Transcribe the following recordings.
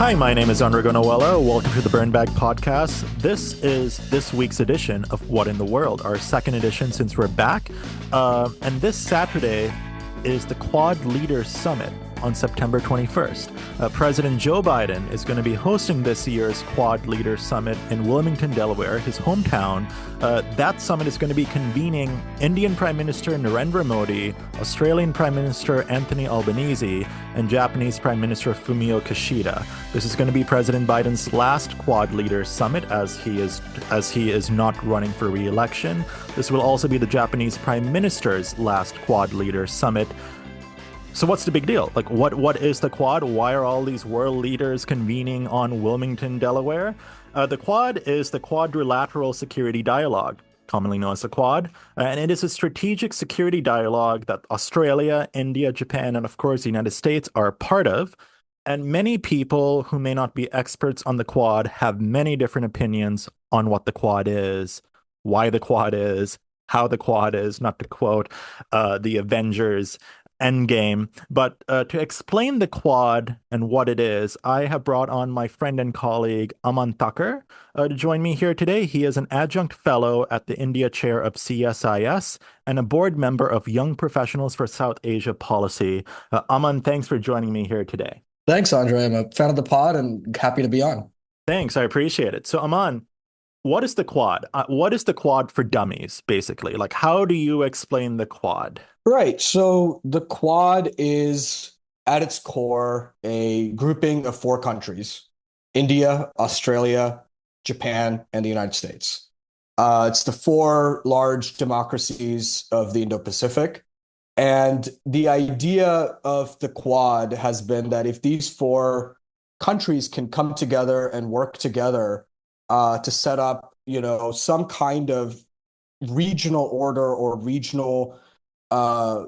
Hi, my name is Enrico Noella. Welcome to the Burn Bag Podcast. This is this week's edition of What in the World, our second edition since we're back. And this Saturday is the Quad Leaders Summit on September 21st. President Joe Biden is going to be hosting this year's Quad Leaders Summit in Wilmington, Delaware, his hometown. That summit is going to be convening Indian Prime Minister Narendra Modi, Australian Prime Minister Anthony Albanese, and Japanese Prime Minister Fumio Kishida. This is going to be President Biden's last Quad Leaders Summit as he is not running for re-election. This will also be the Japanese Prime Minister's last Quad Leaders Summit. So what's the big deal? Like, what is the Quad? Why are all these world leaders convening on Wilmington, Delaware? The Quad is the Quadrilateral Security Dialogue, commonly known as the Quad, and it is a strategic security dialogue that Australia, India, Japan, and of course the United States are part of. And many people who may not be experts on the Quad have many different opinions on what the Quad is, why the Quad is, how the Quad is, not to quote the Avengers Endgame. But to explain the Quad and what it is, I have brought on my friend and colleague Aman to join me here today. He is an adjunct fellow at the India chair of CSIS and a board member of Young Professionals for South Asia Policy. Aman, thanks for joining me here today. Thanks, Andre. I'm a fan of the pod and happy to be on. Thanks, I appreciate it. So Aman, what is the Quad? What is the Quad for dummies, basically? Like, how do you explain the Quad? Right. So the Quad is at its core a grouping of four countries: India, Australia, Japan, and the United States. It's the four large democracies of the Indo-Pacific. And the idea of the Quad has been that if these four countries can come together and work together to set up, some kind of regional order or regional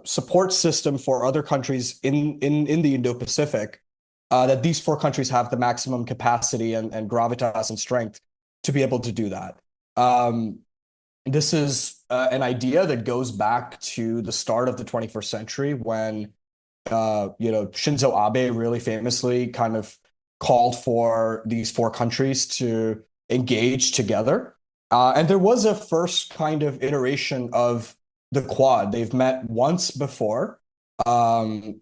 support system for other countries in the Indo-Pacific, that these four countries have the maximum capacity and gravitas and strength to be able to do that. This is an idea that goes back to the start of the 21st century when, Shinzo Abe really famously kind of called for these four countries to engage together. And there was a first kind of iteration of the Quad. They've met once before. Their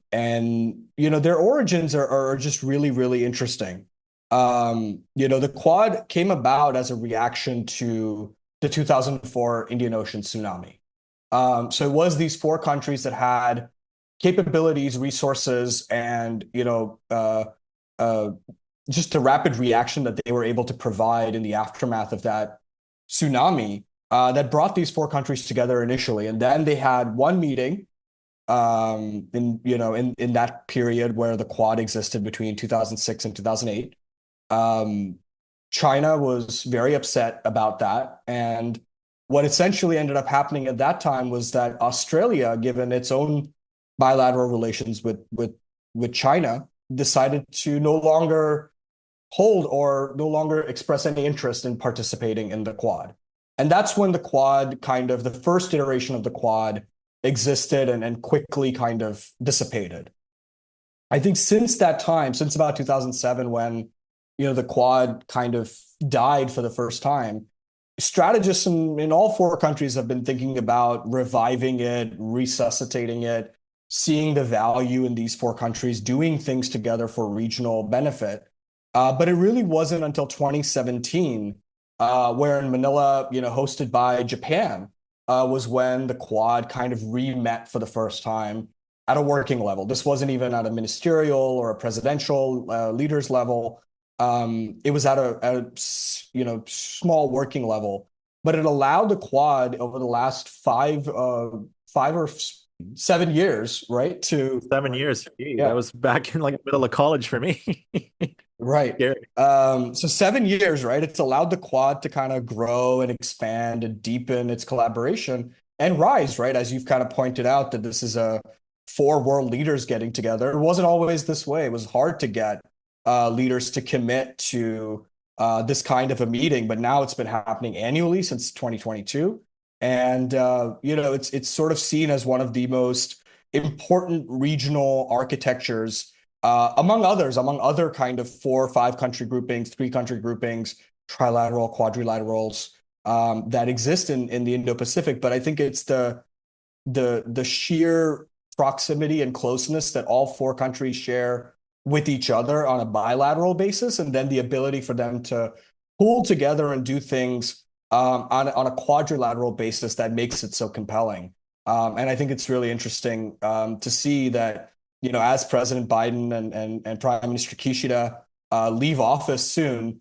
origins are just really, really interesting. The Quad came about as a reaction to the 2004 Indian Ocean tsunami. So it was these four countries that had capabilities, resources, and, just a rapid reaction that they were able to provide in the aftermath of that tsunami that brought these four countries together initially. And then they had one meeting in that period where the Quad existed between 2006 and 2008. China was very upset about that. And what essentially ended up happening at that time was that Australia, given its own bilateral relations with China, decided to no longer hold or no longer express any interest in participating in the Quad. And that's when the Quad the first iteration of the Quad existed and quickly kind of dissipated. I think since that time, since about 2007, when, the Quad kind of died for the first time, strategists in all four countries have been thinking about reviving it, resuscitating it, seeing the value in these four countries, doing things together for regional benefit. But it really wasn't until 2017, where in Manila, hosted by Japan, was when the Quad kind of re-met for the first time at a working level. This wasn't even at a ministerial or a presidential leaders level. It was at a small working level, but it allowed the Quad over the last 5 or 7 years, right? 7 years. Gee, Yeah. that was back in like the middle of college for me. Right. Scary. So 7 years, right? It's allowed the Quad to kind of grow and expand and deepen its collaboration and rise, right? As you've kind of pointed out, that this is four world leaders getting together. It wasn't always this way. It was hard to get leaders to commit to this kind of a meeting, but now it's been happening annually since 2022. And it's sort of seen as one of the most important regional architectures among other kind of 4 or 5 country groupings, 3 country groupings, trilateral, quadrilaterals that exist in the Indo-Pacific. But I think it's the sheer proximity and closeness that all 4 countries share with each other on a bilateral basis, and then the ability for them to pull together and do things on a quadrilateral basis that makes it so compelling. And I think it's really interesting to see that, as President Biden and Prime Minister Kishida leave office soon,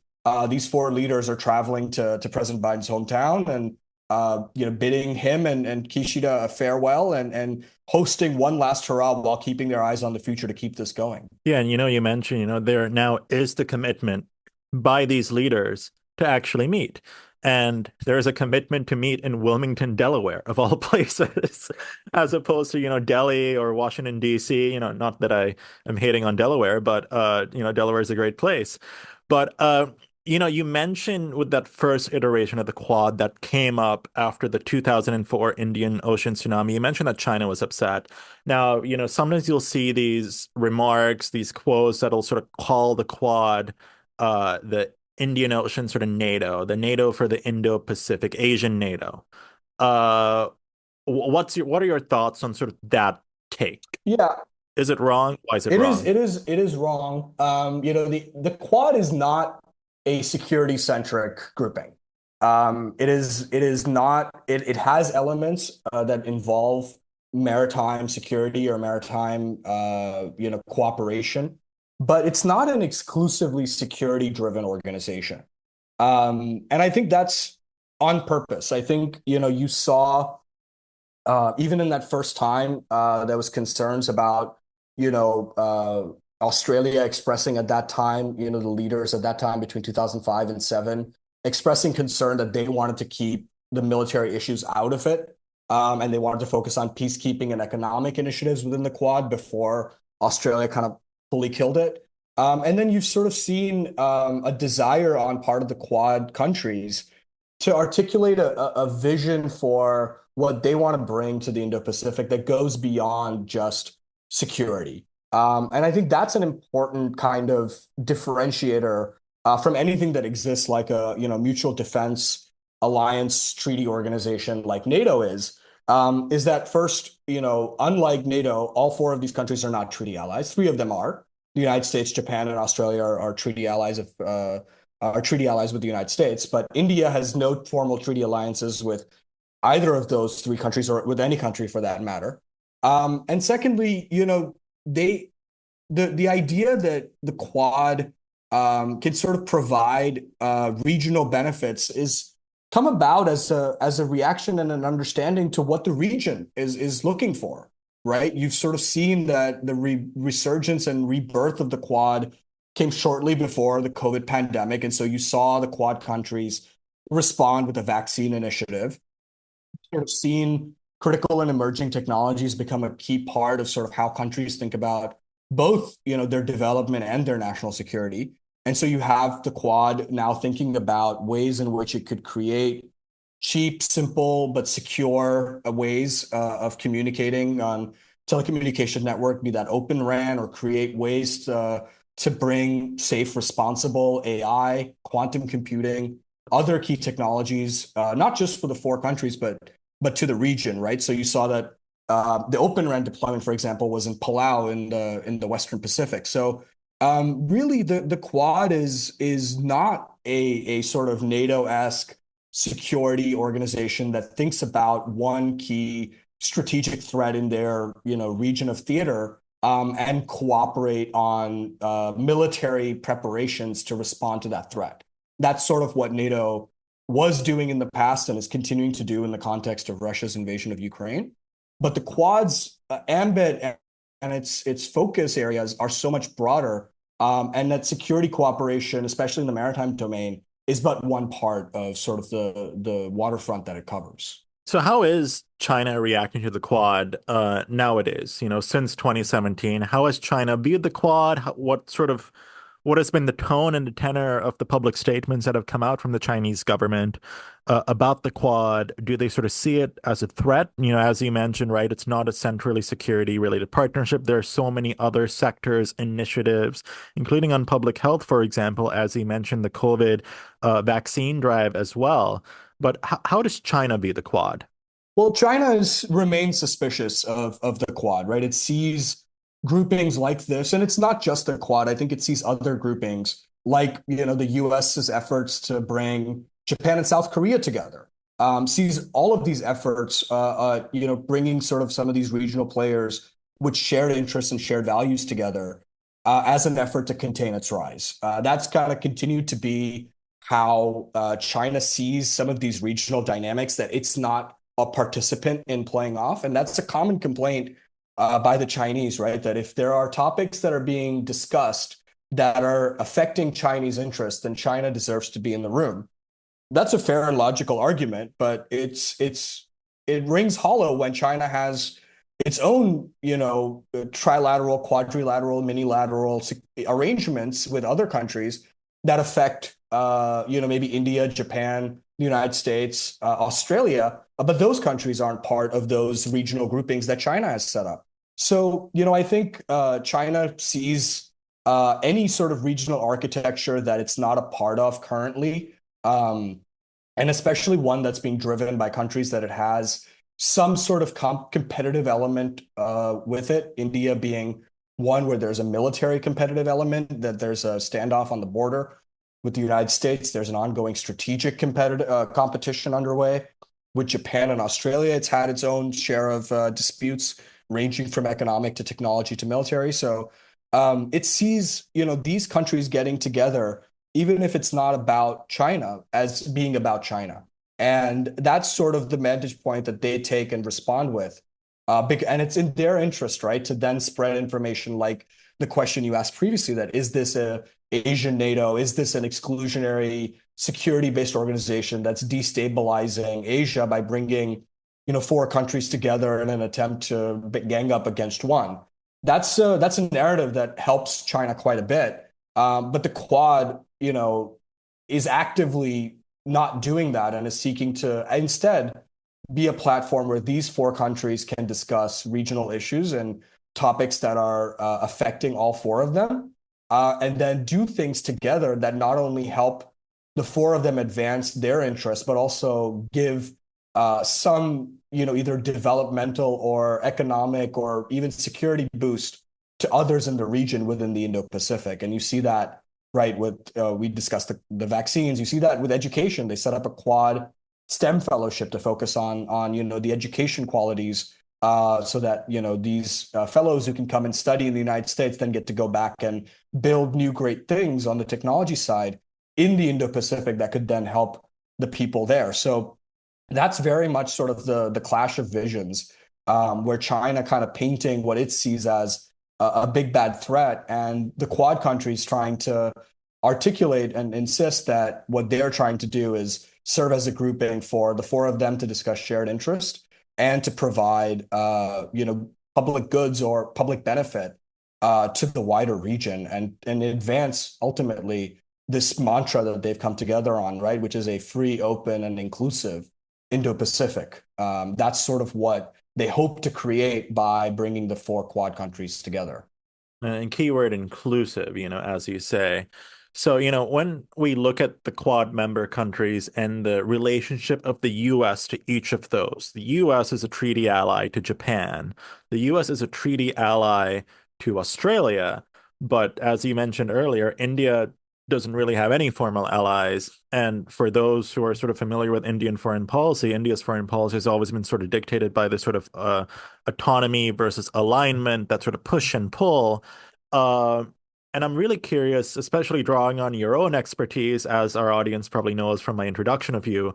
these 4 leaders are traveling to President Biden's hometown and bidding him and Kishida a farewell and hosting one last hurrah while keeping their eyes on the future to keep this going. Yeah, and you mentioned, there now is the commitment by these leaders to actually meet. And there is a commitment to meet in Wilmington, Delaware, of all places, as opposed to, Delhi or Washington, D.C. Not that I am hating on Delaware, but Delaware is a great place. But you mentioned with that first iteration of the Quad that came up after the 2004 Indian Ocean tsunami, you mentioned that China was upset. Now, sometimes you'll see these remarks, these quotes that'll sort of call the Quad the Indian Ocean sort of NATO, the NATO for the Indo-Pacific, Asian NATO. Uh, what are your thoughts on sort of that take? Yeah, Is it wrong? Why is it it is wrong? it is it is wrong. The Quad is not a security centric grouping. It is not. It has elements that involve maritime security or maritime cooperation, but it's not an exclusively security driven organization. And I think that's on purpose. I think you saw even in that first time there was concerns about Australia expressing at that time, the leaders at that time between 2005 and 7, expressing concern that they wanted to keep the military issues out of it. And they wanted to focus on peacekeeping and economic initiatives within the Quad before Australia kind of fully killed it. And then you've sort of seen a desire on part of the Quad countries to articulate a vision for what they want to bring to the Indo-Pacific that goes beyond just security. And I think that's an important kind of differentiator from anything that exists like a mutual defense alliance treaty organization like NATO is that first, unlike NATO, all 4 of these countries are not treaty allies. 3 of them are. The United States, Japan, and Australia are treaty allies with the United States, but India has no formal treaty alliances with either of those 3 countries or with any country for that matter. And secondly, they the idea that the Quad can sort of provide regional benefits is come about as a reaction and an understanding to what the region is looking for, right? You've sort of seen that the resurgence and rebirth of the Quad came shortly before the COVID pandemic, and so you saw the Quad countries respond with a vaccine initiative. Sort of seen critical and emerging technologies become a key part of sort of how countries think about both, their development and their national security. And so you have the Quad now thinking about ways in which it could create cheap, simple, but secure ways of communicating on telecommunication network, be that Open RAN, or create ways to bring safe, responsible AI, quantum computing, other key technologies, not just for the 4 countries, but to the region, right? So you saw that the Open RAN deployment, for example, was in Palau in the Western Pacific. So really, the Quad is not a sort of NATO-esque security organization that thinks about one key strategic threat in their region of theater and cooperate on military preparations to respond to that threat. That's sort of what NATO was doing in the past and is continuing to do in the context of Russia's invasion of Ukraine. But the Quad's ambit and its focus areas are so much broader, and that security cooperation, especially in the maritime domain, is but one part of sort of the waterfront that it covers. So how is China reacting to the Quad nowadays? Since 2017, how has China viewed the Quad? What sort of what has been the tone and the tenor of the public statements that have come out from the Chinese government about the Quad? Do they sort of see it as a threat? You know, as you mentioned, right, it's not a centrally security related partnership. There are so many other sectors, initiatives, including on public health, for example, as you mentioned, the COVID vaccine drive as well. But how does China view the Quad? Well, remains suspicious of the Quad, right? It sees groupings like this, and it's not just the Quad. I think it sees other groupings like, the US's efforts to bring Japan and South Korea together. Sees all of these efforts, bringing sort of some of these regional players with shared interests and shared values together as an effort to contain its rise. That's kind of continued to be how China sees some of these regional dynamics, that it's not a participant in playing off. And that's a common complaint by the Chinese, right? That if there are topics that are being discussed that are affecting Chinese interests, then China deserves to be in the room. That's a fair and logical argument, but it rings hollow when China has its own, trilateral, quadrilateral, minilateral arrangements with other countries that affect, maybe India, Japan, the United States, Australia, but those countries aren't part of those regional groupings that China has set up. So, I think China sees any sort of regional architecture that it's not a part of currently, and especially one that's being driven by countries that it has some sort of competitive element with it. India being one where there's a military competitive element, that there's a standoff on the border with the United States. There's an ongoing strategic competition underway with Japan and Australia. It's had its own share of disputes ranging from economic to technology to military. So it sees, these countries getting together, even if it's not about China, as being about China. And that's sort of the vantage point that they take and respond with. And it's in their interest, right, to then spread information like the question you asked previously, that is this a Asian NATO? Is this an exclusionary security-based organization that's destabilizing Asia by bringing, four countries together in an attempt to gang up against one? That's a narrative that helps China quite a bit. But the Quad, is actively not doing that and is seeking to instead be a platform where these four countries can discuss regional issues and topics that are affecting all four of them, and then do things together that not only help the four of them advance their interests, but also give some, either developmental or economic or even security boost to others in the region within the Indo-Pacific. And you see that, right, with we discussed the vaccines. You see that with education. They set up a Quad STEM fellowship to focus on the education qualities, so that these fellows who can come and study in the United States then get to go back and build new great things on the technology side in the Indo-Pacific that could then help the people there. So that's very much sort of the clash of visions, where China kind of painting what it sees as a big bad threat, and the Quad countries trying to articulate and insist that what they're trying to do is serve as a grouping for the four of them to discuss shared interest and to provide public goods or public benefit to the wider region, and advance ultimately this mantra that they've come together on, right, which is a free, open, and inclusive Indo-Pacific. That's sort of what they hope to create by bringing the four Quad countries together. And keyword inclusive, as you say. So, when we look at the Quad member countries and the relationship of the US to each of those, the US is a treaty ally to Japan. The US is a treaty ally to Australia. But as you mentioned earlier, India doesn't really have any formal allies. And for those who are sort of familiar with Indian foreign policy, India's foreign policy has always been sort of dictated by this sort of autonomy versus alignment, that sort of push and pull. Uh, and I'm really curious, especially drawing on your own expertise, as our audience probably knows from my introduction of you.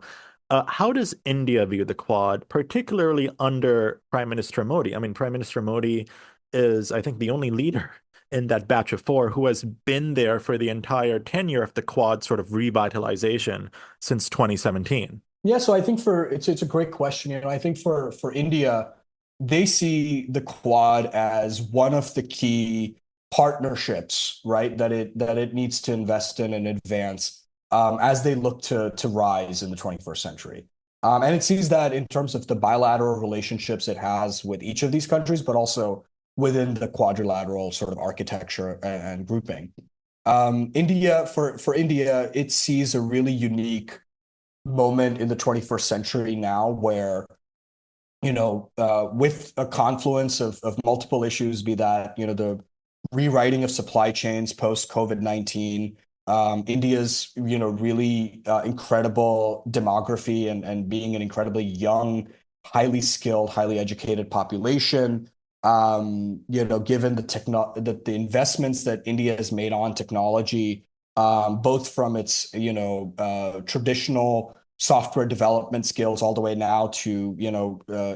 How does India view the Quad, particularly under Prime Minister Modi? I mean, Prime Minister Modi is, I think, the only leader in that batch of four who has been there for the entire tenure of the Quad sort of revitalization since 2017. Yeah, so I think it's a great question. I think for India, they see the Quad as one of the key partnerships, right, that it needs to invest in and advance as they look to rise in the 21st century. And it sees that in terms of the bilateral relationships it has with each of these countries, but also within the quadrilateral sort of architecture and grouping. For India, it sees a really unique moment in the 21st century now where, with a confluence of multiple issues, be that, the rewriting of supply chains post COVID-19, India's, really incredible demography and being an incredibly young, highly skilled, highly educated population. Given the investments that India has made on technology, both from its, traditional software development skills all the way now to,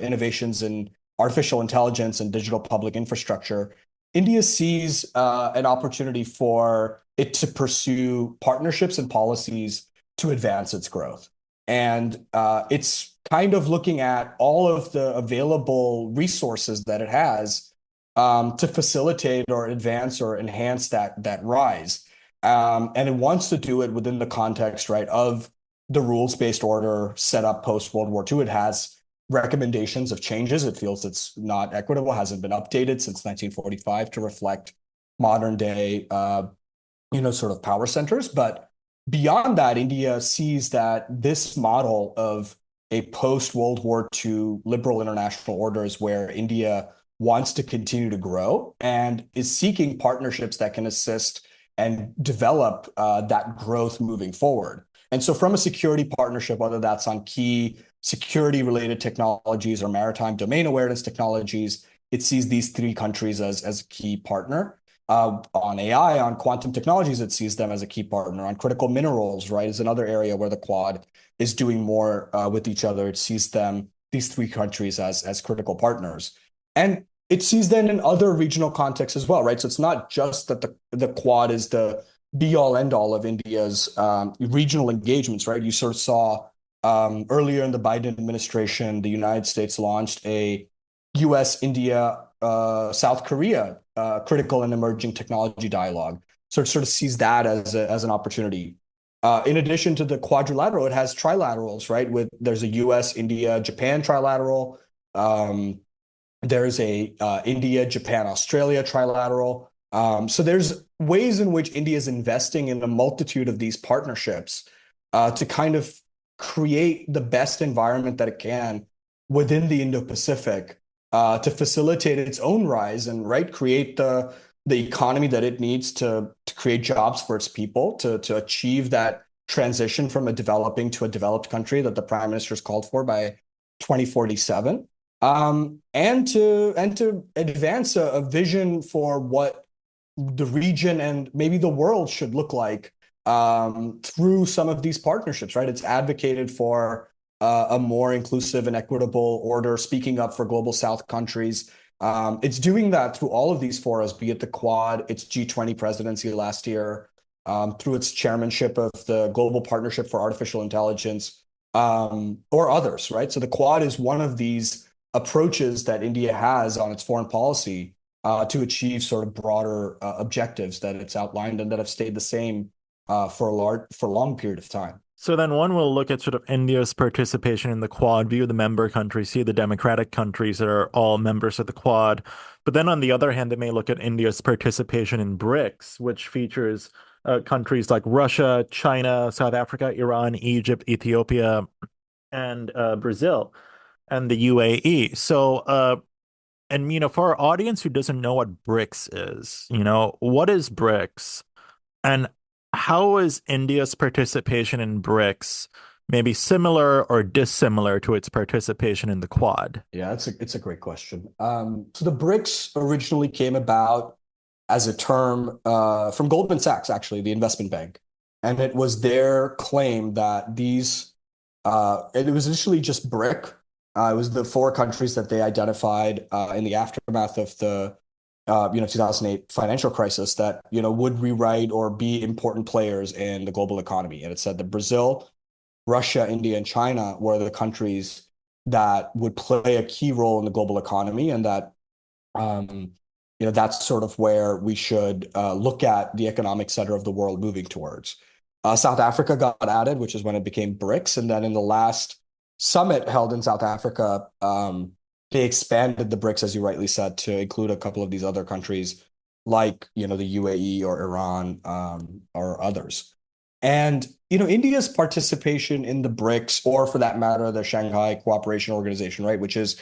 innovations in artificial intelligence and digital public infrastructure. India sees an opportunity for it to pursue partnerships and policies to advance its growth. And it's kind of looking at all of the available resources that it has to facilitate or advance or enhance that rise. And it wants to do it within the context, right, of the rules-based order set up post-World War II. It has recommendations of changes. It feels it's not equitable, hasn't been updated since 1945 to reflect modern day, sort of power centers. But beyond that, India sees that this model of a post-World War II liberal international order is where India wants to continue to grow and is seeking partnerships that can assist and develop that growth moving forward. And so from a security partnership, whether that's on key security-related technologies or maritime domain awareness technologies, it sees these three countries as a key partner. On AI, on quantum technologies, it sees them as a key partner. On critical minerals, right, is another area where the Quad is doing more with each other. It sees these three countries as critical partners. And it sees them in other regional contexts as well, right? So it's not just that the Quad is the be-all, end-all of India's regional engagements, right? You sort of saw earlier in the Biden administration, the United States launched a US, India, South Korea critical and emerging technology dialogue. So it sort of sees that as an opportunity. In addition to the quadrilateral, it has trilaterals, right? There's a US, India, Japan trilateral. There's a India, Japan, Australia trilateral. So there's ways in which India is investing in a multitude of these partnerships to kind of create the best environment that it can within the Indo-Pacific to facilitate its own rise and create the economy that it needs to create jobs for its people, to achieve that transition from a developing to a developed country that the Prime Minister's called for by 2047. And to advance a vision for what the region and maybe the world should look like through some of these partnerships, right? It's advocated for a more inclusive and equitable order, speaking up for global South countries. It's doing that through all of these forums, be it the Quad, its G20 presidency last year, through its chairmanship of the Global Partnership for Artificial Intelligence, or others, right? So the Quad is one of these approaches that India has on its foreign policy to achieve sort of broader objectives that it's outlined and that have stayed the same for a long period of time. So then one will look at sort of India's participation in the Quad, view the member countries, see the democratic countries that are all members of the Quad. But then on the other hand, they may look at India's participation in BRICS, which features countries like Russia, China, South Africa, Iran, Egypt, Ethiopia, and Brazil, and the UAE. So, and for our audience who doesn't know what BRICS is, what is BRICS? And how is India's participation in BRICS maybe similar or dissimilar to its participation in the Quad? Yeah, it's a great question. So the BRICS originally came about as a term from Goldman Sachs, actually, the investment bank. And it was their claim that it was initially just BRIC. It was the four countries that they identified in the aftermath of the 2008 financial crisis that, would rewrite or be important players in the global economy. And it said that Brazil, Russia, India, and China were the countries that would play a key role in the global economy and that, that's sort of where we should look at the economic center of the world moving towards. South Africa got added, which is when it became BRICS. And then in the last summit held in South Africa, they expanded the BRICS, as you rightly said, to include a couple of these other countries like, the UAE or Iran, or others. And, India's participation in the BRICS, or for that matter, the Shanghai Cooperation Organization, right, which is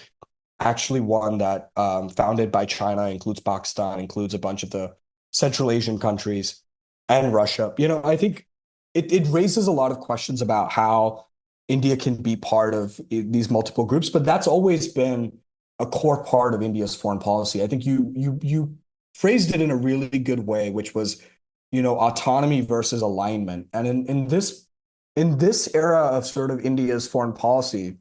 actually one that founded by China, includes Pakistan, includes a bunch of the Central Asian countries and Russia. I think it raises a lot of questions about how India can be part of these multiple groups, but that's always been a core part of India's foreign policy. I think you phrased it in a really good way, which was, autonomy versus alignment. And in this era of sort of India's foreign policy,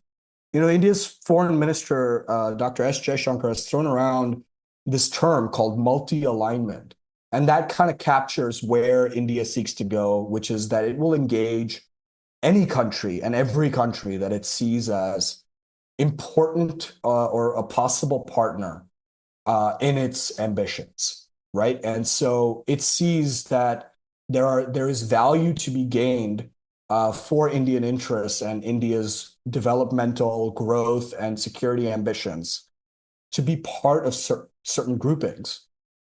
India's foreign minister, Dr. S. Jaishankar, has thrown around this term called multi-alignment. And that kind of captures where India seeks to go, which is that it will engage any country and every country that it sees as important or a possible partner in its ambitions, right? And so it sees that there is value to be gained for Indian interests and India's developmental growth and security ambitions to be part of certain groupings.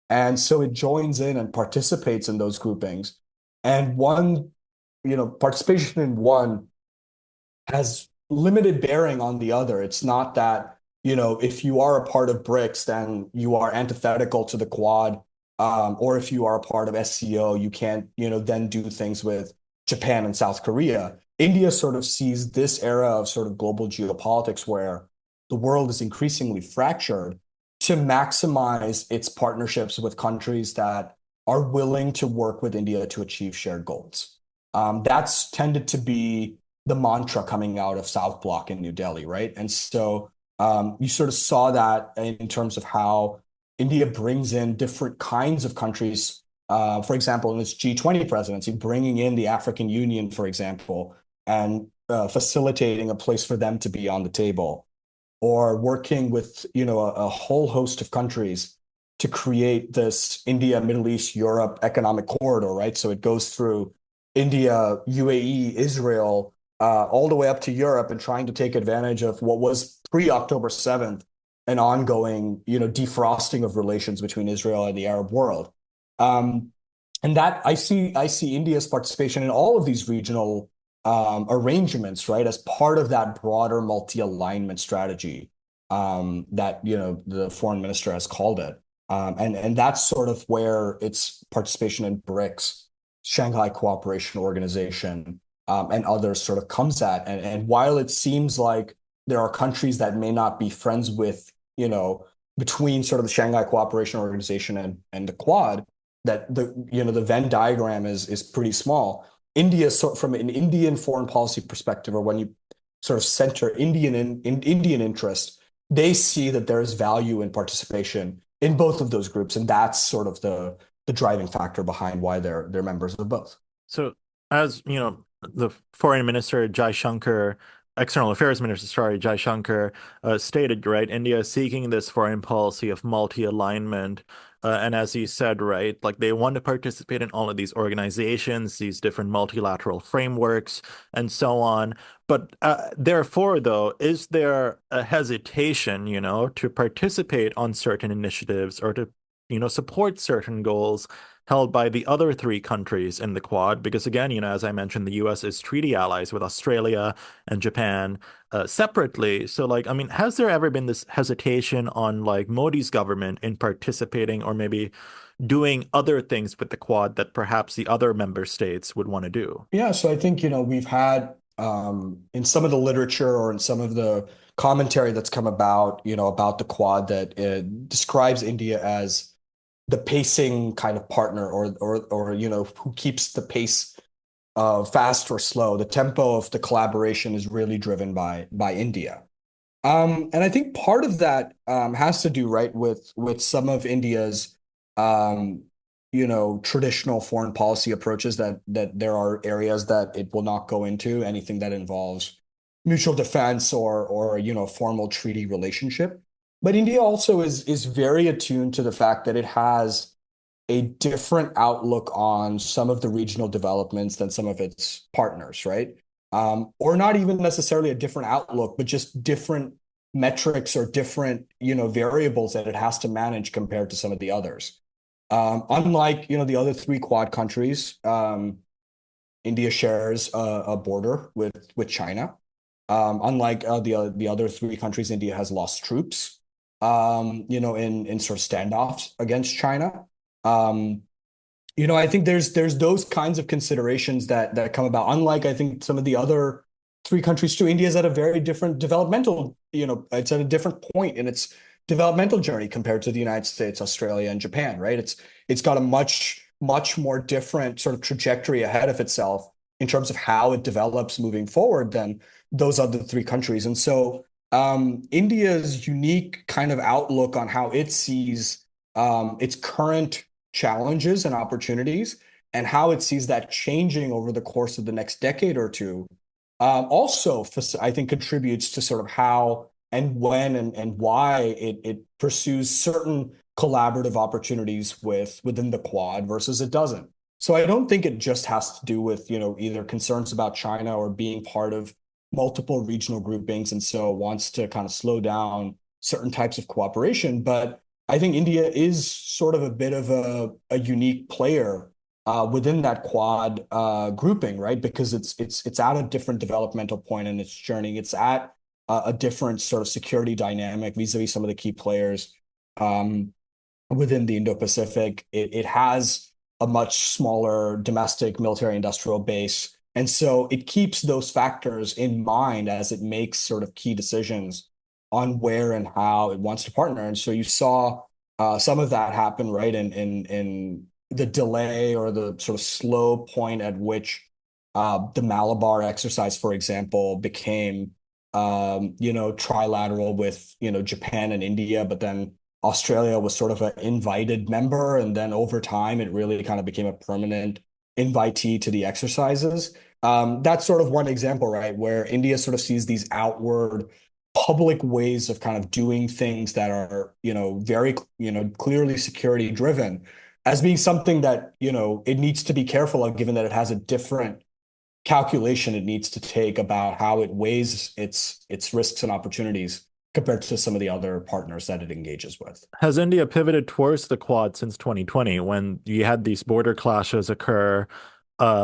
And so it joins in and participates in those groupings. And participation in one has limited bearing on the other. It's not that, if you are a part of BRICS, then you are antithetical to the Quad, or if you are a part of SCO, you can't, then do things with Japan and South Korea. India sort of sees this era of sort of global geopolitics where the world is increasingly fractured to maximize its partnerships with countries that are willing to work with India to achieve shared goals. That's tended to be the mantra coming out of South Bloc in New Delhi, right? And so you sort of saw that in terms of how India brings in different kinds of countries. For example, in its G20 presidency, bringing in the African Union, for example, and facilitating a place for them to be on the table, or working with a whole host of countries to create this India, Middle East, Europe economic corridor, right? So it goes through India, UAE, Israel, all the way up to Europe, and trying to take advantage of what was pre-October 7th, an ongoing, defrosting of relations between Israel and the Arab world. And that I see India's participation in all of these regional arrangements, right, as part of that broader multi-alignment strategy that the foreign minister has called it, and that's sort of where its participation in BRICS, Shanghai Cooperation Organization, and others sort of comes at. And while it seems like there are countries that may not be friends with, between sort of the Shanghai Cooperation Organization and the Quad, that the Venn diagram is pretty small. India, from an Indian foreign policy perspective, or when you sort of center Indian interest, they see that there is value in participation in both of those groups, and that's sort of the driving factor behind why they're members of both. So, as you know, the foreign minister Jai Shankar, external affairs minister, sorry, Jai Shankar, stated, right, India is seeking this foreign policy of multi-alignment. And as you said, right, like they want to participate in all of these organizations, these different multilateral frameworks, and so on. But therefore, though, is there a hesitation, to participate on certain initiatives or to, support certain goals held by the other three countries in the Quad? Because again, as I mentioned, the US is treaty allies with Australia and Japan separately. So like, I mean, has there ever been this hesitation on like Modi's government in participating or maybe doing other things with the Quad that perhaps the other member states would want to do? Yeah, so I think, we've had in some of the literature or in some of the commentary that's come about, about the Quad, that describes India as the pacing kind of partner, or who keeps the pace fast or slow. The tempo of the collaboration is really driven by India. And I think part of that has to do, right, with some of India's traditional foreign policy approaches, that there are areas that it will not go into, anything that involves mutual defense or formal treaty relationship. But India also is very attuned to the fact that it has a different outlook on some of the regional developments than some of its partners, right? Or not even necessarily a different outlook, but just different metrics or different, variables that it has to manage compared to some of the others. Unlike, the other three Quad countries, India shares a border with China. Unlike the other three countries, India has lost troops, in sort of standoffs against China. Um, I think there's those kinds of considerations that come about. Unlike I think some of the other three countries too, India is at a very different developmental, it's at a different point in its developmental journey compared to the United States, Australia, and Japan, right? It's got a much more different sort of trajectory ahead of itself in terms of how it develops moving forward than those other three countries. And so India's unique kind of outlook on how it sees its current challenges and opportunities and how it sees that changing over the course of the next decade or two also, I think, contributes to sort of how and when and why it pursues certain collaborative opportunities within the Quad versus it doesn't. So I don't think it just has to do with, either concerns about China or being part of multiple regional groupings, and so wants to kind of slow down certain types of cooperation. But I think India is sort of a bit of a unique player within that Quad grouping, right? Because it's at a different developmental point in its journey. It's at a different sort of security dynamic vis-a-vis some of the key players within the Indo-Pacific. It has a much smaller domestic military industrial base. And so it keeps those factors in mind as it makes sort of key decisions on where and how it wants to partner. And so you saw some of that happen, right, in the delay or the sort of slow point at which the Malabar exercise, for example, became trilateral with Japan and India, but then Australia was sort of an invited member, and then over time it really kind of became a permanent invitee to the exercises. That's sort of one example, right, where India sort of sees these outward public ways of kind of doing things that are, very, clearly security driven as being something that, it needs to be careful of, given that it has a different calculation it needs to take about how it weighs its risks and opportunities compared to some of the other partners that it engages with. Has India pivoted towards the Quad since 2020 when you had these border clashes occur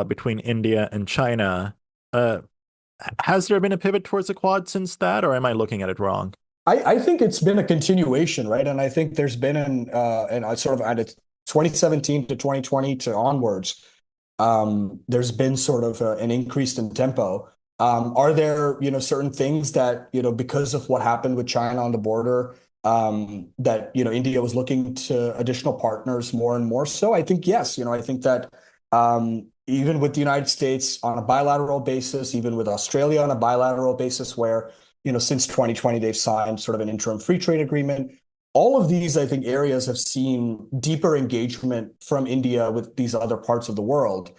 between India and China? Has there been a pivot towards the Quad since that, or am I looking at it wrong? I think it's been a continuation, right? And I think there's been an sort of at its 2017 to 2020 to onwards, there's been sort of an increase in tempo. Are there, certain things that, because of what happened with China on the border, that, India was looking to additional partners more and more so? I think yes. I think that even with the United States on a bilateral basis, even with Australia on a bilateral basis, where, since 2020, they've signed sort of an interim free trade agreement. All of these, I think, areas have seen deeper engagement from India with these other parts of the world,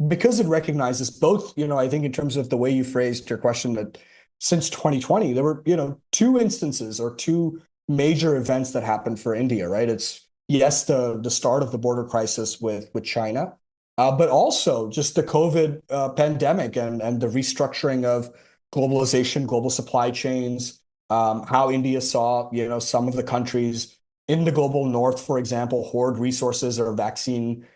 because it recognizes both, I think in terms of the way you phrased your question, that since 2020, there were, two instances or two major events that happened for India, right? It's, yes, the start of the border crisis with China, but also just the COVID pandemic and the restructuring of globalization, global supply chains, how India saw, some of the countries in the global north, for example, hoard resources or vaccine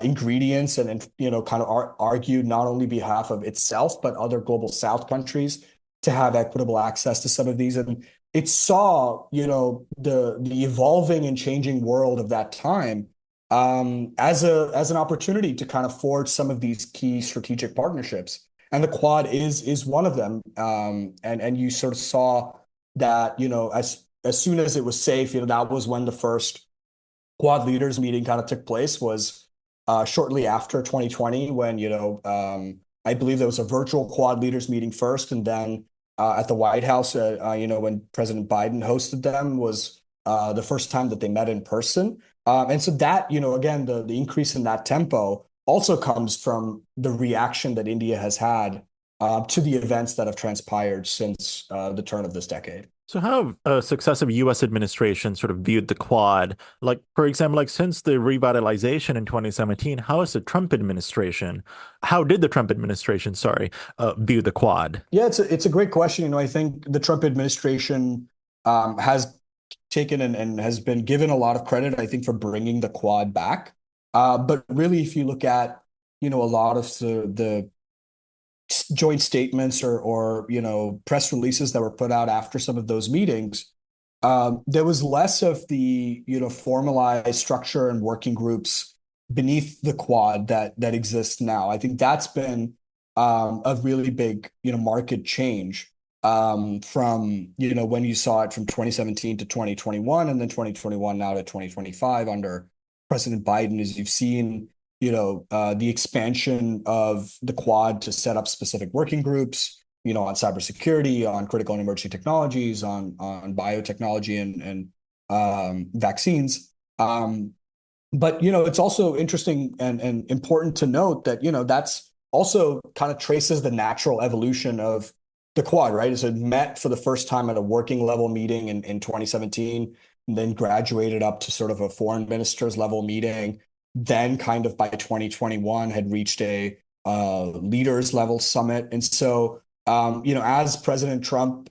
ingredients and kind of argued not only behalf of itself, but other global south countries to have equitable access to some of these. And it saw, the evolving and changing world of that time as an opportunity to kind of forge some of these key strategic partnerships. And the Quad is one of them. And you sort of saw that, as soon as it was safe, that was when the first Quad leaders meeting kind of took place, was shortly after 2020, when, I believe there was a virtual Quad leaders meeting first, and then at the White House, when President Biden hosted them, was the first time that they met in person. And so that, again, the increase in that tempo also comes from the reaction that India has had to the events that have transpired since the turn of this decade. So how have successive U.S. administrations sort of viewed the Quad? Like, for example, like since the revitalization in 2017, how did the Trump administration, sorry, view the Quad? Yeah, it's a great question. I think the Trump administration has taken and has been given a lot of credit, I think, for bringing the Quad back. But really, if you look at, a lot of the joint statements or press releases that were put out after some of those meetings, there was less of the formalized structure and working groups beneath the Quad that exists now. I think that's been a really big market change from when you saw it from 2017 to 2021 and then 2021 now to 2025 under President Biden, as you've seen the expansion of the Quad to set up specific working groups, on cybersecurity, on critical and emerging technologies, on biotechnology and vaccines. But it's also interesting and important to note that that's also kind of traces the natural evolution of the Quad, right? So it met for the first time at a working level meeting in 2017, and then graduated up to sort of a foreign ministers level meeting, then kind of by 2021 had reached a leaders level summit. And so, as President Trump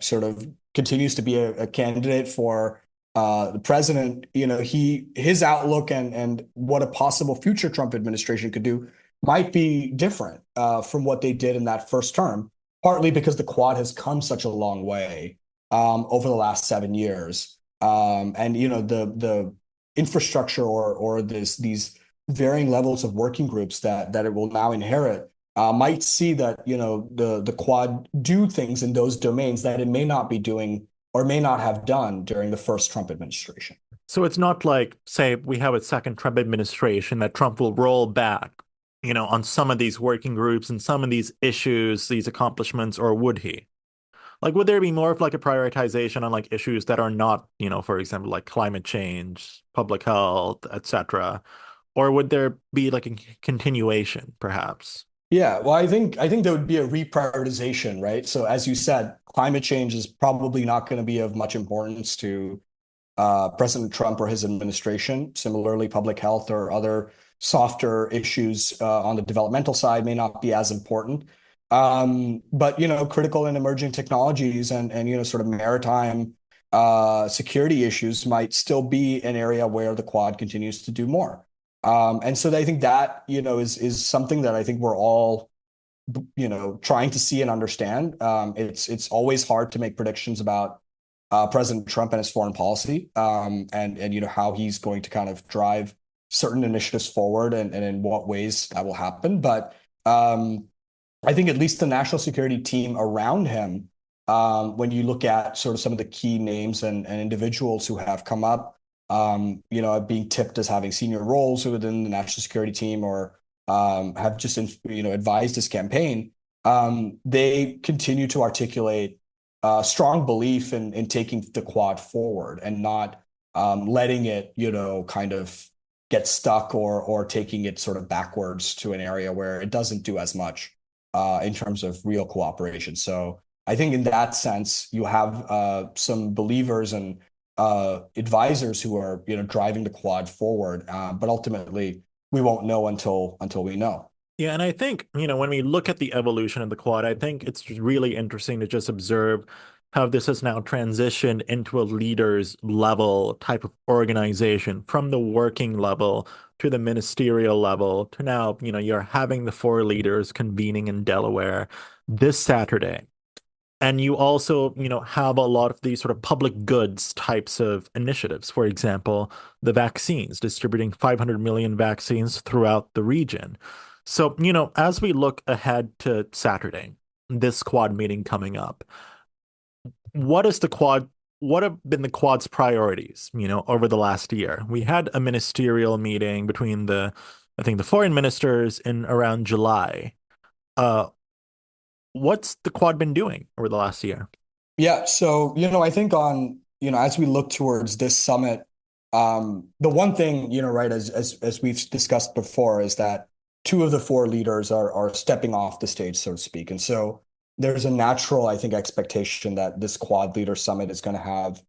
sort of continues to be a candidate for the president, his outlook and what a possible future Trump administration could do might be different from what they did in that first term, partly because the Quad has come such a long way over the last 7 years. And the infrastructure or these varying levels of working groups that it will now inherit might see that the Quad do things in those domains that it may not be doing or may not have done during the first Trump administration. So it's not like, say, we have a second Trump administration that Trump will roll back, on some of these working groups and some of these issues, these accomplishments, or would he? Like, would there be more of like a prioritization on like issues that are not, for example, like climate change, public health, etc., or would there be like a continuation, perhaps? Yeah, well, I think there would be a reprioritization, right? So as you said, climate change is probably not going to be of much importance to President Trump or his administration. Similarly, public health or other softer issues on the developmental side may not be as important. But critical and emerging technologies and sort of maritime security issues might still be an area where the Quad continues to do more. And so I think that is something that I think we're all trying to see and understand. It's always hard to make predictions about President Trump and his foreign policy, and how he's going to kind of drive certain initiatives forward and in what ways that will happen. But I think at least the national security team around him, when you look at sort of some of the key names and individuals who have come up, being tipped as having senior roles within the national security team or have just advised his campaign, they continue to articulate strong belief in taking the Quad forward and not letting it, kind of get stuck or taking it sort of backwards to an area where it doesn't do as much in terms of real cooperation. So I think in that sense, you have some believers and advisors who are, driving the Quad forward. But ultimately, we won't know until we know. Yeah, and I think, when we look at the evolution of the Quad, I think it's really interesting to just observe how this has now transitioned into a leaders level type of organization from the working level to the ministerial level to now, you're having the four leaders convening in Delaware this Saturday. And you also, have a lot of these sort of public goods types of initiatives. For example, the vaccines, distributing 500 million vaccines throughout the region. So, as we look ahead to Saturday, this Quad meeting coming up, what have been the Quad's priorities, over the last year? We had a ministerial meeting between I think the foreign ministers in around July. Uh, what's the Quad been doing over the last year? Yeah, so I think as we look towards this summit, the one thing right as we've discussed before is that two of the four leaders are stepping off the stage, so to speak, and so there's a natural, I think, expectation that this Quad Leader Summit is going to have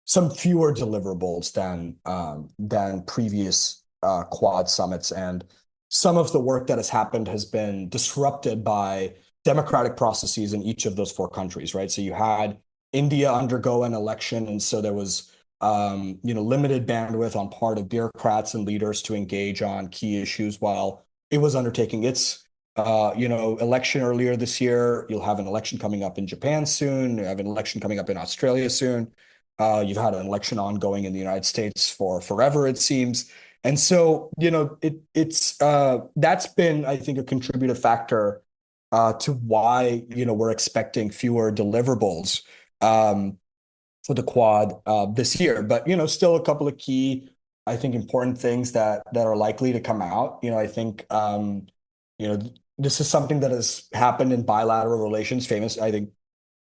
some fewer deliverables than previous Quad summits, and some of the work that has happened has been disrupted by democratic processes in each of those four countries, right? So you had India undergo an election, and so there was limited bandwidth on part of bureaucrats and leaders to engage on key issues while it was undertaking its election earlier this year. You'll have an election coming up in Japan soon. You have an election coming up in Australia soon. You've had an election ongoing in the United States for forever, it seems. And so, it's that's been, I think, a contributive factor to why, we're expecting fewer deliverables for the Quad this year. But, still a couple of key, I think, important things that are likely to come out. I think, this is something that has happened in bilateral relations. I think,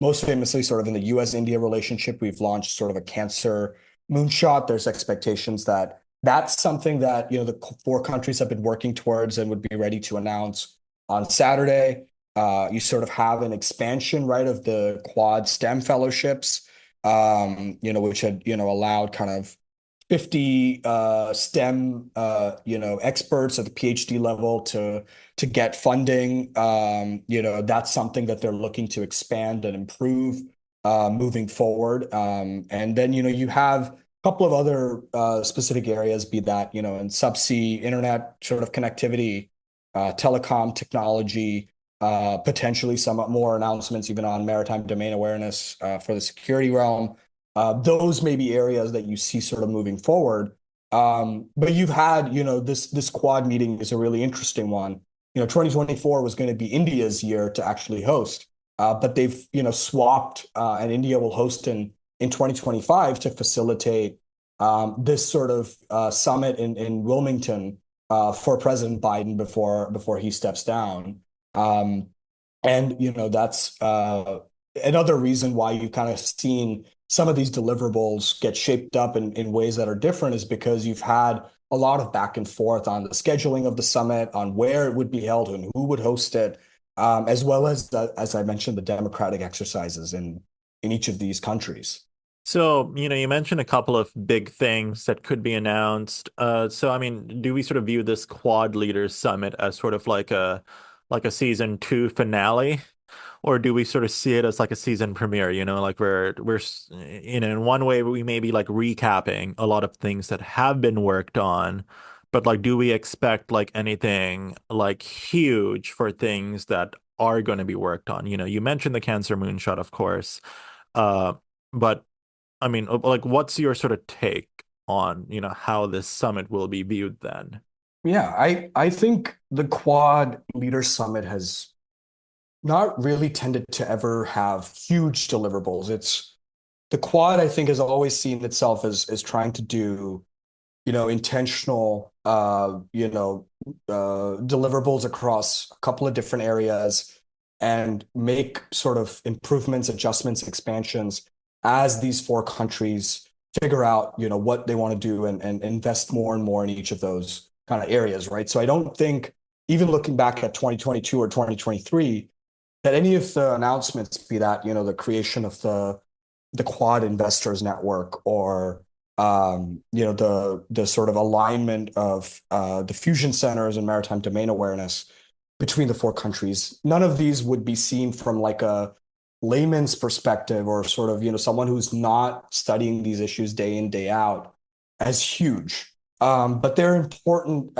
most famously, sort of in the U.S.-India relationship, we've launched sort of a cancer moonshot. There's expectations that that's something that, the four countries have been working towards and would be ready to announce on Saturday. You sort of have an expansion, right, of the Quad STEM fellowships, which had, allowed kind of 50 STEM, experts at the PhD level to get funding. That's something that they're looking to expand and improve moving forward. And then, you have a couple of other specific areas, be that, in subsea internet sort of connectivity, telecom technology, potentially some more announcements even on maritime domain awareness for the security realm. Those may be areas that you see sort of moving forward. But you've had, this Quad meeting is a really interesting one. 2024 was going to be India's year to actually host, but they've, swapped, and India will host in 2025 to facilitate this sort of summit in Wilmington for President Biden before he steps down. And, that's another reason why you've kind of seen some of these deliverables get shaped up in ways that are different, is because you've had a lot of back and forth on the scheduling of the summit, on where it would be held and who would host it, as well as I mentioned, the democratic exercises in each of these countries. So, you mentioned a couple of big things that could be announced. So I mean, do we sort of view this Quad Leaders Summit as sort of like a season two finale? Or do we sort of see it as like a season premiere, like in one way we may be like recapping a lot of things that have been worked on, but like do we expect like anything like huge for things that are going to be worked on? You mentioned the Cancer Moonshot, of course. But I mean, like what's your sort of take on, how this summit will be viewed then? Yeah, I think the Quad Leader Summit has not really tended to ever have huge deliverables. It's the Quad, I think, has always seen itself as trying to do, intentional, deliverables across a couple of different areas and make sort of improvements, adjustments, expansions as these four countries figure out, what they want to do and invest more and more in each of those kind of areas, right? So I don't think, even looking back at 2022 or 2023, that any of the announcements, be that, the creation of the Quad Investors Network, or the sort of alignment of the fusion centers and maritime domain awareness between the four countries, none of these would be seen from like a layman's perspective, or sort of, someone who's not studying these issues day in, day out, as huge. But they're important,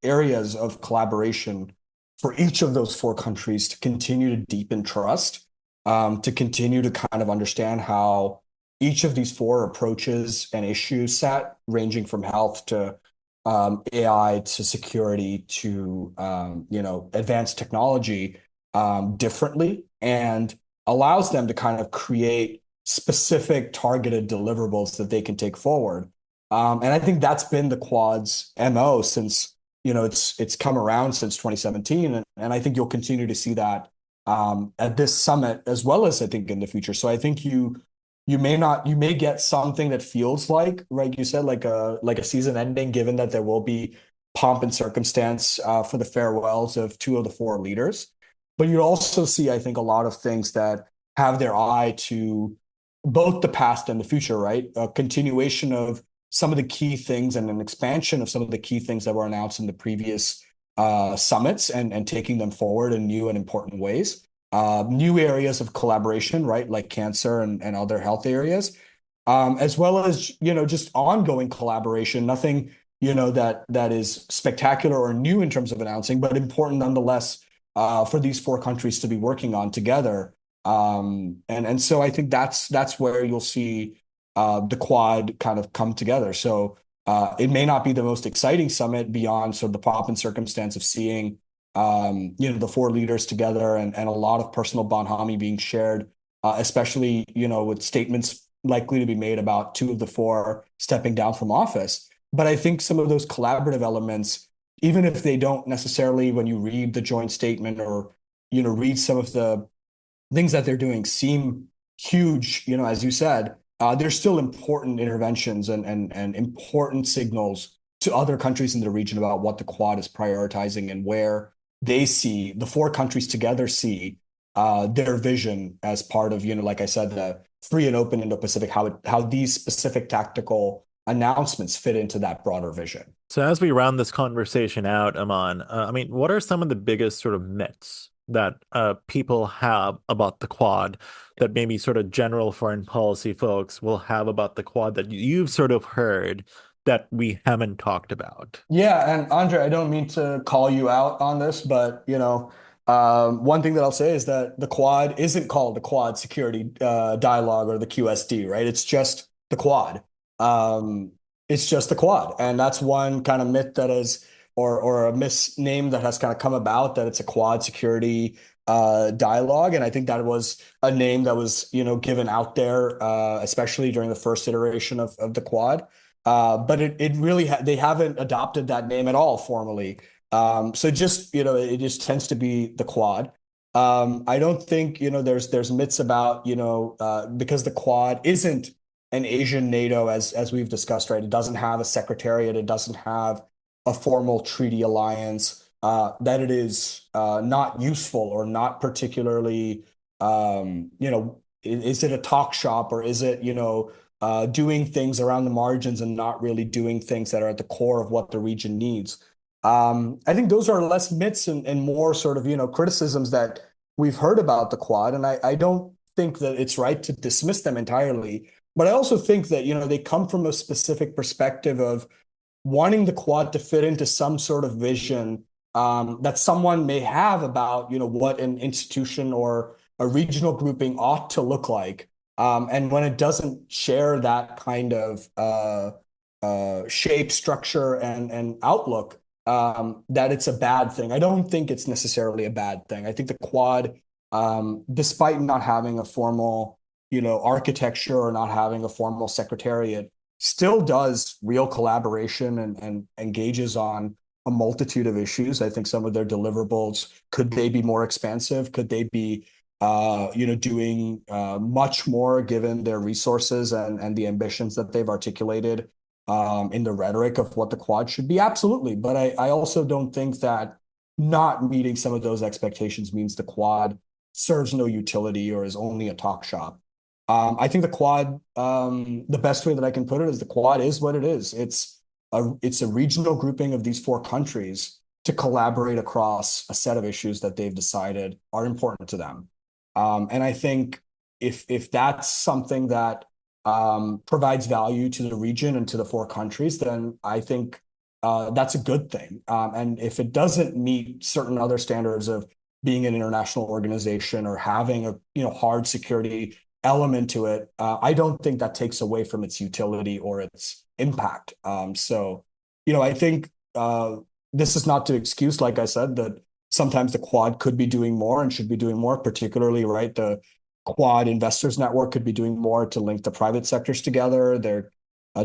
areas of collaboration for each of those four countries to continue to deepen trust, to continue to kind of understand how each of these four approaches and issues set, ranging from health to AI to security to advanced technology, differently, and allows them to kind of create specific targeted deliverables that they can take forward. And I think that's been the Quad's MO since, it's come around since 2017. And I think you'll continue to see that at this summit, as well as I think in the future. So I think you may get something that feels like you said, like a season ending, given that there will be pomp and circumstance for the farewells of two of the four leaders. But you also see, I think, a lot of things that have their eye to both the past and the future, right? A continuation of some of the key things and an expansion of some of the key things that were announced in the previous summits and taking them forward in new and important ways. New areas of collaboration, right, like cancer and other health areas, as well as just ongoing collaboration. Nothing that is spectacular or new in terms of announcing, but important nonetheless for these four countries to be working on together. And so I think that's where you'll see the Quad kind of come together. So it may not be the most exciting summit beyond sort of the pomp and circumstance of seeing the four leaders together and a lot of personal bonhomie being shared, especially with statements likely to be made about two of the four stepping down from office. But I think some of those collaborative elements, even if they don't necessarily, when you read the joint statement or read some of the things that they're doing, seem huge, as you said, they're still important interventions and important signals to other countries in the region about what the Quad is prioritizing and where they see the four countries together see their vision as part of, like I said, the free and open Indo-Pacific, how these specific tactical announcements fit into that broader vision. So as we round this conversation out, Aman, I mean, what are some of the biggest sort of myths that people have about the Quad that maybe sort of general foreign policy folks will have about the Quad that you've sort of heard that we haven't talked about? Yeah, and Andre, I don't mean to call you out on this, but one thing that I'll say is that the Quad isn't called the Quad Security Dialogue or the QSD, right? It's just the Quad. Um, it's just the Quad, and that's one kind of myth that is, or a misname that has kind of come about, that it's a Quad Security Dialogue, and I think that was a name that was given out there, especially during the first iteration of the Quad. But it really they haven't adopted that name at all formally. So just it just tends to be the Quad. I don't think there's myths about because the Quad isn't an Asian NATO as we've discussed, right? It doesn't have a secretariat. It doesn't have a formal treaty alliance. That it is not useful or not particularly is it a talk shop, or is it doing things around the margins and not really doing things that are at the core of what the region needs. I think those are less myths and more sort of, criticisms that we've heard about the Quad. And I don't think that it's right to dismiss them entirely. But I also think that, they come from a specific perspective of wanting the Quad to fit into some sort of vision that someone may have about, what an institution or a regional grouping ought to look like. And when it doesn't share that kind of shape, structure, and outlook, that it's a bad thing. I don't think it's necessarily a bad thing. I think the Quad, despite not having a formal, architecture or not having a formal secretariat, still does real collaboration and engages on a multitude of issues. I think some of their deliverables, could they be more expansive? Could they be doing much more given their resources and the ambitions that they've articulated in the rhetoric of what the Quad should be? Absolutely. But I also don't think that not meeting some of those expectations means the Quad serves no utility or is only a talk shop. I think the Quad, the best way that I can put it is the Quad is what it is. It's a regional grouping of these four countries to collaborate across a set of issues that they've decided are important to them. And I think if that's something that provides value to the region and to the four countries, then I think that's a good thing. And if it doesn't meet certain other standards of being an international organization or having a hard security element to it, I don't think that takes away from its utility or its impact. So I think this is not to excuse, like I said, that sometimes the Quad could be doing more and should be doing more, particularly, right? The Quad Investors Network could be doing more to link the private sectors together. There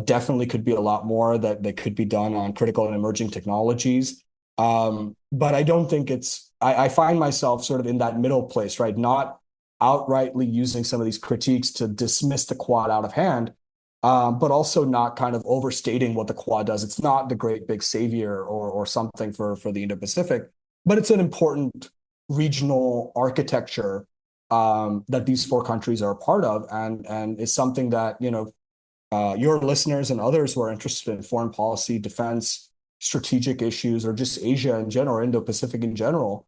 definitely could be a lot more that could be done on critical and emerging technologies. But I don't think I find myself sort of in that middle place, right? Not outrightly using some of these critiques to dismiss the Quad out of hand, but also not kind of overstating what the Quad does. It's not the great big savior or something for the Indo-Pacific, but it's an important regional architecture that these four countries are a part of, and is something that your listeners and others who are interested in foreign policy, defense, strategic issues, or just Asia in general, or Indo-Pacific in general,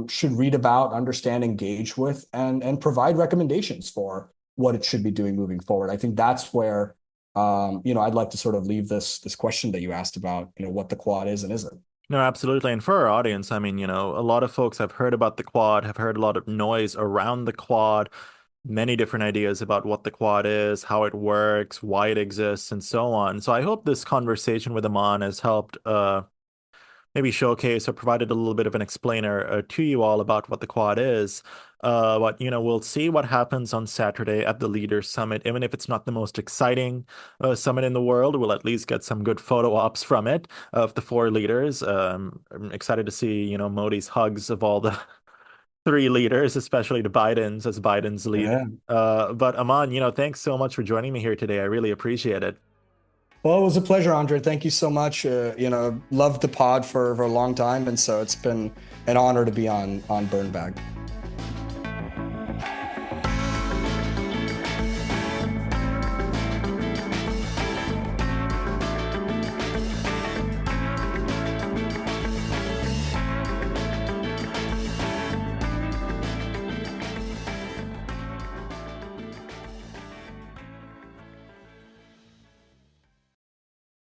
should read about, understand, engage with, and provide recommendations for what it should be doing moving forward. I think that's where I'd like to sort of leave this question that you asked about, what the Quad is and isn't. No, absolutely. And for our audience, I mean, a lot of folks have heard about the Quad, have heard a lot of noise around the Quad, many different ideas about what the Quad is, how it works, why it exists, and so on. So I hope this conversation with Aman has helped maybe showcase or provided a little bit of an explainer to you all about what the Quad is. But we'll see what happens on Saturday at the Leaders Summit. Even if it's not the most exciting summit in the world, we'll at least get some good photo ops from it of the four leaders. I'm excited to see, Modi's hugs of all the three leaders, especially the Bidens as Biden's lead. Yeah. But Aman, thanks so much for joining me here today. I really appreciate it. Well, it was a pleasure, Andre. Thank you so much. Loved the pod for a long time, and so it's been an honor to be on Burn Bag.